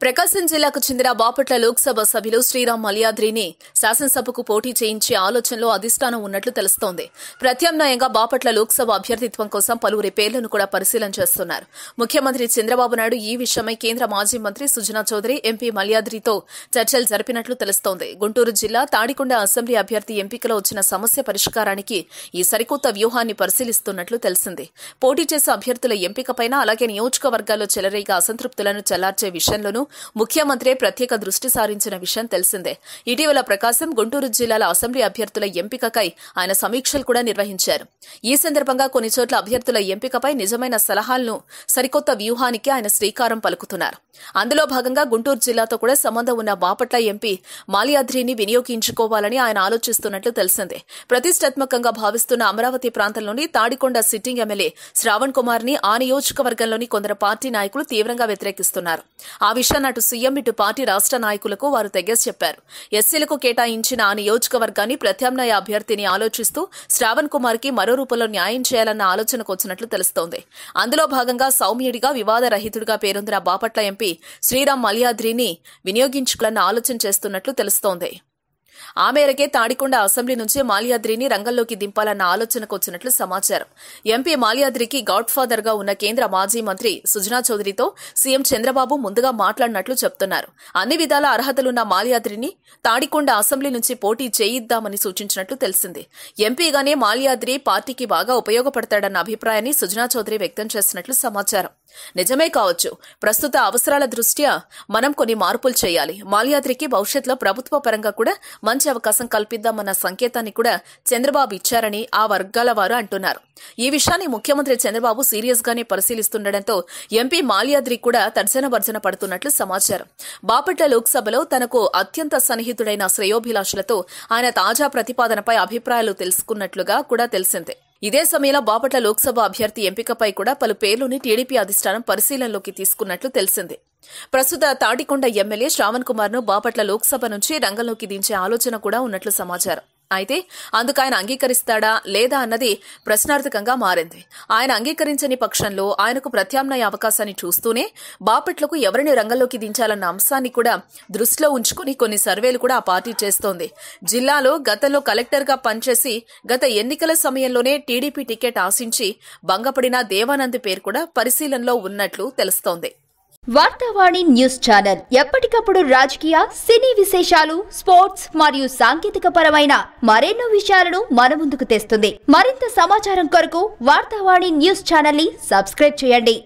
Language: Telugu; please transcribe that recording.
ప్రకాశం జిల్లాకు చెందిన బాపట్ల లోక్సభ సభ్యులు శ్రీరామ్ మల్యాద్రిని శాసనసభకు పోటీ చేయించే ఆలోచనలో అధిష్టానం ఉన్నట్లు తెలుస్తోంది. ప్రత్యామ్నాయంగా బాపట్ల లోక్సభ అభ్యర్థిత్వం కోసం పలువురి పేర్లను కూడా పరిశీలన చేస్తున్నారు. ముఖ్యమంత్రి చంద్రబాబు నాయుడు ఈ విషయమై కేంద్ర మాజీ మంత్రి సుజనా చౌదరి ఎంపీ మల్యాద్రితో చర్చలు జరిపినట్లు తెలుస్తోంది. గుంటూరు జిల్లా తాడికొండ అసెంబ్లీ అభ్యర్థి ఎంపికలో వచ్చిన సమస్య పరిష్కారానికి ఈ సరికొత్త వ్యూహాన్ని పరిశీలిస్తున్నట్లు తెలిసింది. పోటీ చేసే అభ్యర్థుల ఎంపికపైన అలాగే నియోజకవర్గాల్లో చెలరేగా అసంతృప్తులను చల్లార్చే విషయంలోనూ ముఖ్యమంత్రి ప్రత్యేక దృష్టి సారించిన విషయం తెలిసిందే. ఇటీవల ప్రకాశం, గుంటూరు జిల్లాల అసెంబ్లీ అభ్యర్థుల ఎంపికకై ఆయన సమీక్షలు కూడా నిర్వహించారు. ఈ సందర్భంగా కొన్ని చోట్ల అభ్యర్థుల ఎంపికపై నిజమైన సలహాలను సరికొత్త వ్యూహానికి ఆయన శ్రీకారం పలుకుతున్నారు. అందులో భాగంగా గుంటూరు జిల్లాతో కూడా సంబంధం ఉన్న బాపట్ల ఎంపీ మాల్యాద్రిని వినియోగించుకోవాలని ఆయన ఆలోచిస్తున్నట్లు తెలిసిందే. ప్రతిష్టాత్మకంగా భావిస్తున్న అమరావతి ప్రాంతంలోని తాడికొండ సిట్టింగ్ ఎమ్మెల్యే శ్రావణ్ కుమార్ ని ఆ నియోజకవర్గంలోని కొందరు పార్టీ నాయకులు తీవ్రంగా వ్యతిరేకిస్తున్నారు. ఆ విషయాన్ని అటు సీఎం ఇటు పార్టీ రాష్ట్ర నాయకులకు వారు తెగేసి చెప్పారు. ఎస్సీలకు కేటాయించిన ఆ నియోజకవర్గాన్ని ప్రత్యామ్నాయ అభ్యర్థిని ఆలోచిస్తూ శ్రావణ్ కుమార్ కి మరో రూపంలో న్యాయం చేయాలన్న ఆలోచనకు వచ్చినట్లు తెలుస్తోంది. అందులో భాగంగా సౌమ్యుడిగా వివాదరహితుడిగా పేరొందిన బాపట్ల ఎంపీ శ్రీరామ్ మల్యాద్రిని వినియోగించుకోవాలన్న ఆలోచన చేస్తున్నట్లు తెలుస్తోంది. ఆ మేరకే తాడికొండ అసెంబ్లీ నుంచి మాల్యాద్రిని రంగంలోకి దింపాలన్న ఆలోచనకు వచ్చినట్లు సమాచారం. ఎంపీ మాల్యాద్రికి గాడ్ ఫాదర్ గా ఉన్న కేంద్ర మాజీ మంత్రి సుజనా చౌదరితో సీఎం చంద్రబాబు ముందుగా మాట్లాడినట్లు చెప్తున్నారు. అన్ని విధాల అర్హతలున్న మాల్యాద్రిని తాడికొండ అసెంబ్లీ నుంచి పోటీ చేయిద్దామని సూచించినట్లు తెలిసింది. ఎంపీగానే మాల్యాద్రి పార్టీకి బాగా ఉపయోగపడతాడన్న అభిప్రాయాన్ని సుజనా చౌదరి వ్యక్తం చేసినట్లు సమాచారం. నిజమే కావచ్చు. ప్రస్తుత అవసరాల దృష్ట్యా మనం కొన్ని మార్పులు చేయాలి. మాల్యాద్రికి భవిష్యత్తులో ప్రభుత్వ పరంగా కూడా మంచి అవకాశం కల్పిద్దామన్న సంకేతాన్ని కూడా చంద్రబాబు ఇచ్చారని ఆ వర్గాల వారు అంటున్నారు. ఈ విషయాన్ని ముఖ్యమంత్రి చంద్రబాబు సీరియస్ గానే పరిశీలిస్తుండటంతో ఎంపీ మాల్యాద్రి కూడా తర్జన భర్జన పడుతున్నట్లు సమాచారం. బాపట్ల లోక్సభలో తనకు అత్యంత సన్నిహితుడైన శ్రేయోభిలాషులతో ఆయన తాజా ప్రతిపాదనపై అభిప్రాయాలు తెలుసుకున్నట్లుగా కూడా తెలిసిందే. ఇదే సమయంలో బాపట్ల లోక్సభ అభ్యర్థి ఎంపికపై కూడా పలు పేర్లని టీడీపీ అధిష్టానం పరిశీలనలోకి తీసుకున్నట్లు తెలిసింది. ప్రస్తుత తాడికొండ ఎమ్మెల్యే శ్రావణ్ కుమార్ ను బాపట్ల లోక్సభ నుంచి రంగంలోకి దించే ఆలోచన కూడా ఉన్నట్లు సమాచారం. అయితే అందుకు ఆయన అంగీకరిస్తాడా లేదా అన్నది ప్రశ్నార్థకంగా మారింది. ఆయన అంగీకరించని పక్షంలో ఆయనకు ప్రత్యామ్నాయ అవకాశాన్ని చూస్తూనే బాపట్లకు ఎవరిని రంగంలోకి దించాలన్న అంశాన్ని కూడా దృష్టిలో ఉంచుకుని కొన్ని సర్వేలు కూడా ఆ పార్టీ చేస్తోంది. జిల్లాలో గతంలో కలెక్టర్గా పనిచేసి గత ఎన్నికల సమయంలోనే టీడీపీ టికెట్ ఆశించి భంగపడిన దేవానంద్ పేరు కూడా పరిశీలనలో ఉన్నట్లు తెలుస్తోంది. వార్తావాణి న్యూస్ ఛానల్ ఎప్పటికప్పుడు రాజకీయ, సినీ విశేషాలు, స్పోర్ట్స్ మరియు సాంకేతిక పరమైన మరెన్నో విషయాలను మన ముందుకు తెస్తుంది. మరింత సమాచారం కొరకు వార్తావాణి న్యూస్ ఛానల్ ని సబ్స్క్రైబ్ చేయండి.